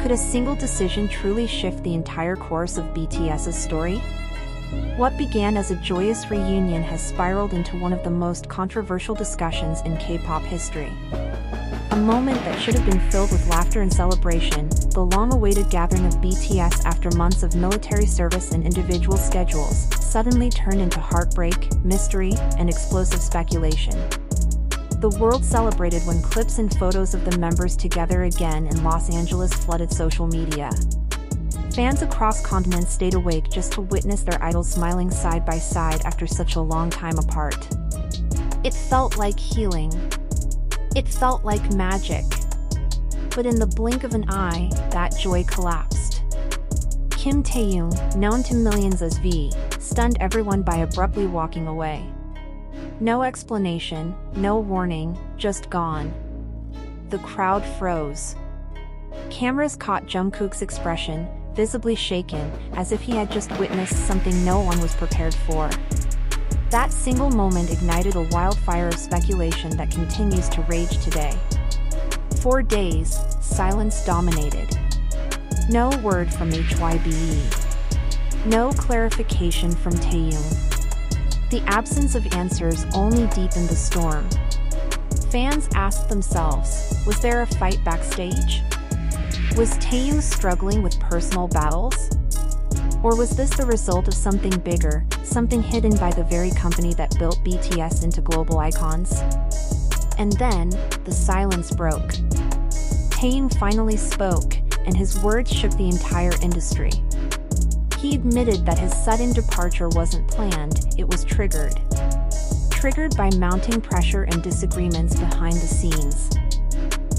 Could a single decision truly shift the entire course of BTS's story? What began as a joyous reunion has spiraled into one of the most controversial discussions in K-pop history. A moment that should have been filled with laughter and celebration, the long-awaited gathering of BTS after months of military service and individual schedules, suddenly turned into heartbreak, mystery, and explosive speculation. The world celebrated when clips and photos of the members together again in Los Angeles flooded social media. Fans across continents stayed awake just to witness their idols smiling side by side after such a long time apart. It felt like healing. It felt like magic. But in the blink of an eye, that joy collapsed. Kim Taehyung, known to millions as V, stunned everyone by abruptly walking away. No explanation, no warning, just gone. The crowd froze. Cameras caught Jungkook's expression, visibly shaken, as if he had just witnessed something no one was prepared for. That single moment ignited a wildfire of speculation that continues to rage today. For days, silence dominated. No word from HYBE. No clarification from Taehyung. The absence of answers only deepened the storm. Fans asked themselves, was there a fight backstage? Was Taehyung struggling with personal battles? Or was this the result of something bigger, something hidden by the very company that built BTS into global icons? And then, the silence broke. Taehyung finally spoke, and his words shook the entire industry. He admitted that his sudden departure wasn't planned, it was triggered. Triggered by mounting pressure and disagreements behind the scenes.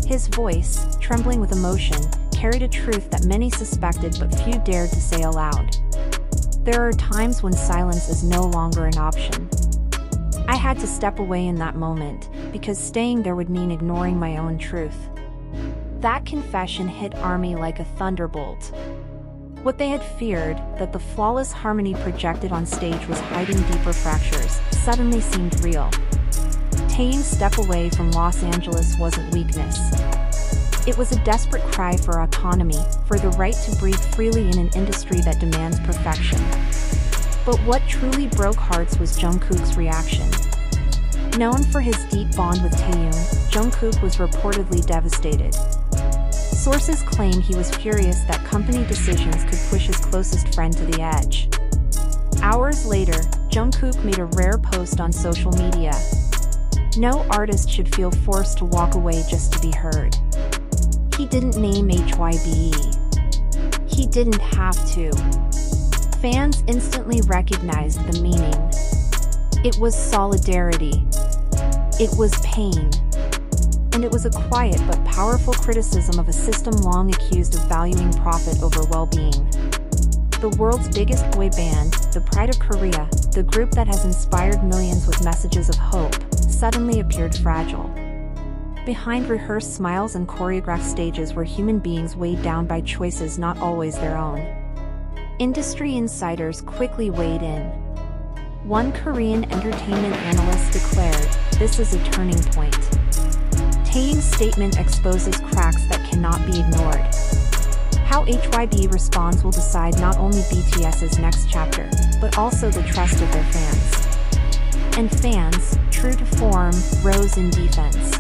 His voice, trembling with emotion, carried a truth that many suspected but few dared to say aloud. There are times when silence is no longer an option. I had to step away in that moment, because staying there would mean ignoring my own truth. That confession hit ARMY like a thunderbolt. What they had feared, that the flawless harmony projected on stage was hiding deeper fractures, suddenly seemed real. Taehyung's step away from Los Angeles wasn't weakness. It was a desperate cry for autonomy, for the right to breathe freely in an industry that demands perfection. But what truly broke hearts was Jungkook's reaction. Known for his deep bond with Taehyung, Jungkook was reportedly devastated. Sources claim he was furious that company decisions could push his closest friend to the edge. Hours later, Jungkook made a rare post on social media. No artist should feel forced to walk away just to be heard. He didn't name HYBE. He didn't have to. Fans instantly recognized the meaning. It was solidarity. It was pain. And it was a quiet but powerful criticism of a system long accused of valuing profit over well-being. The world's biggest boy band, the pride of Korea, the group that has inspired millions with messages of hope, suddenly appeared fragile. Behind rehearsed smiles and choreographed stages were human beings weighed down by choices not always their own. Industry insiders quickly weighed in. One Korean entertainment analyst declared, "This is a turning point." Taehyung's statement exposes cracks that cannot be ignored. How HYBE responds will decide not only BTS's next chapter, but also the trust of their fans. And fans, true to form, rose in defense.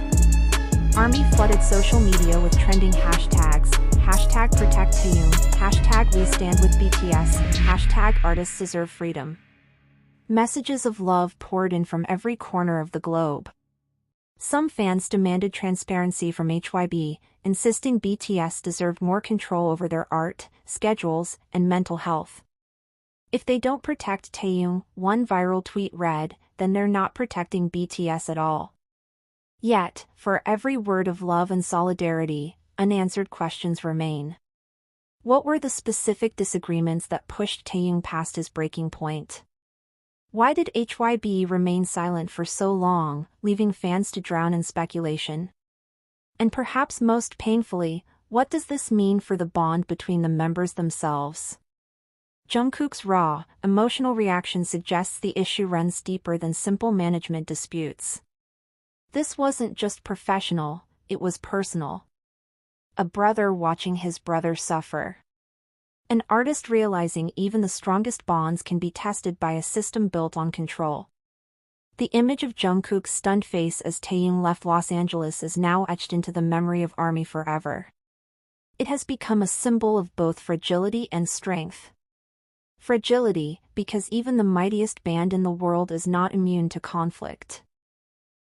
ARMY flooded social media with trending hashtags, #ProtectTaehyung, #WeStandWithBTS, #Artists Deserve Freedom. Messages of love poured in from every corner of the globe. Some fans demanded transparency from HYBE, insisting BTS deserved more control over their art, schedules, and mental health. If they don't protect Taehyung, one viral tweet read, then they're not protecting BTS at all. Yet, for every word of love and solidarity, unanswered questions remain. What were the specific disagreements that pushed Taehyung past his breaking point? Why did HYBE remain silent for so long, leaving fans to drown in speculation? And perhaps most painfully, what does this mean for the bond between the members themselves? Jungkook's raw, emotional reaction suggests the issue runs deeper than simple management disputes. This wasn't just professional, it was personal. a brother watching his brother suffer. An artist realizing even the strongest bonds can be tested by a system built on control. The image of Jungkook's stunned face as Taehyung left Los Angeles is now etched into the memory of ARMY forever. It has become a symbol of both fragility and strength. Fragility, because even the mightiest band in the world is not immune to conflict.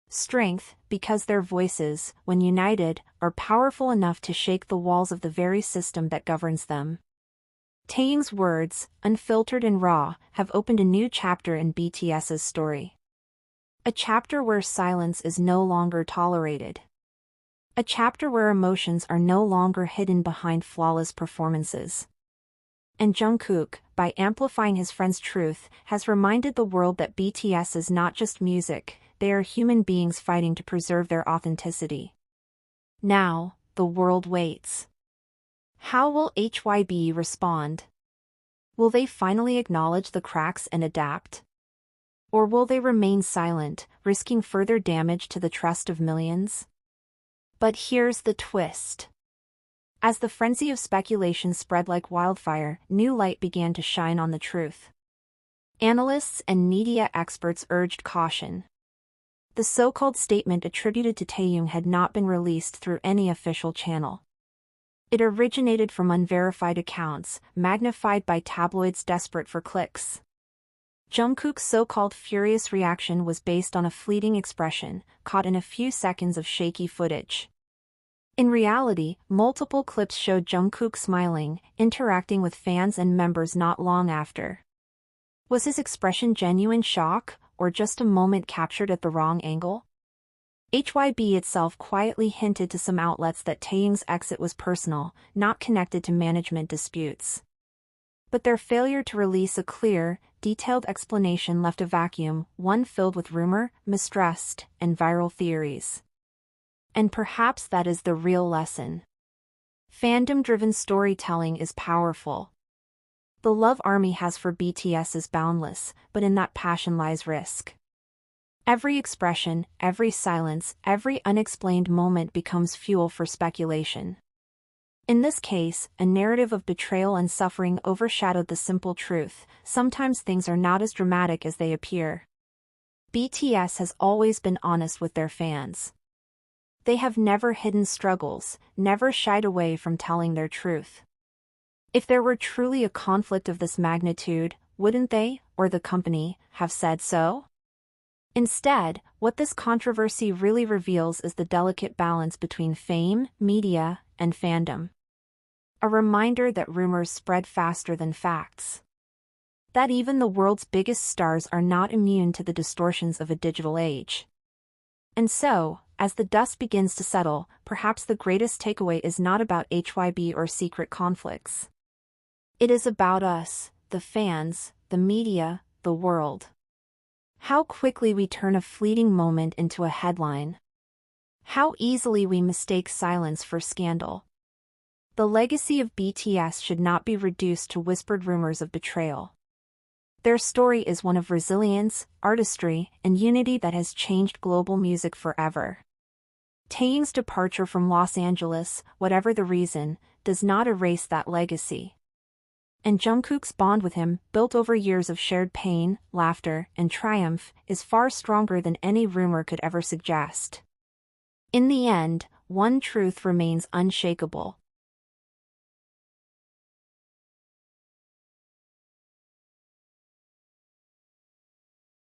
Strength, because their voices, when united, are powerful enough to shake the walls of the very system that governs them. Taehyung's words, unfiltered and raw, have opened a new chapter in BTS's story. A chapter where silence is no longer tolerated. A chapter where emotions are no longer hidden behind flawless performances. And Jungkook, by amplifying his friend's truth, has reminded the world that BTS is not just music, they are human beings fighting to preserve their authenticity. Now, the world waits. How will HYBE respond? Will they finally acknowledge the cracks and adapt? Or will they remain silent, risking further damage to the trust of millions? But here's the twist. As the frenzy of speculation spread like wildfire, new light began to shine on the truth. Analysts and media experts urged caution. The so-called statement attributed to Taehyung had not been released through any official channel. It originated from unverified accounts, magnified by tabloids desperate for clicks. Jungkook's so-called furious reaction was based on a fleeting expression, caught in a few seconds of shaky footage. In reality, multiple clips showed Jungkook smiling, interacting with fans and members not long after. Was his expression genuine shock, or just a moment captured at the wrong angle? HYBE itself quietly hinted to some outlets that Taehyung's exit was personal, not connected to management disputes. But their failure to release a clear, detailed explanation left a vacuum, one filled with rumor, mistrust, and viral theories. And perhaps that is the real lesson. Fandom-driven storytelling is powerful. The love ARMY has for BTS is boundless, but in that passion lies risk. Every expression, every silence, every unexplained moment becomes fuel for speculation. In this case, a narrative of betrayal and suffering overshadowed the simple truth: sometimes things are not as dramatic as they appear. BTS has always been honest with their fans. They have never hidden struggles, never shied away from telling their truth. If there were truly a conflict of this magnitude, wouldn't they, or the company, have said so? Instead, what this controversy really reveals is the delicate balance between fame, media, and fandom. A reminder that rumors spread faster than facts. That even the world's biggest stars are not immune to the distortions of a digital age. And so, as the dust begins to settle, perhaps the greatest takeaway is not about HYBE or secret conflicts. It is about us, the fans, the media, the world. How quickly we turn a fleeting moment into a headline. How easily we mistake silence for scandal. The legacy of BTS should not be reduced to whispered rumors of betrayal. Their story is one of resilience, artistry, and unity that has changed global music forever. Taehyung's departure from Los Angeles, whatever the reason, does not erase that legacy. And Jungkook's bond with him, built over years of shared pain, laughter, and triumph, is far stronger than any rumor could ever suggest. In the end, one truth remains unshakable.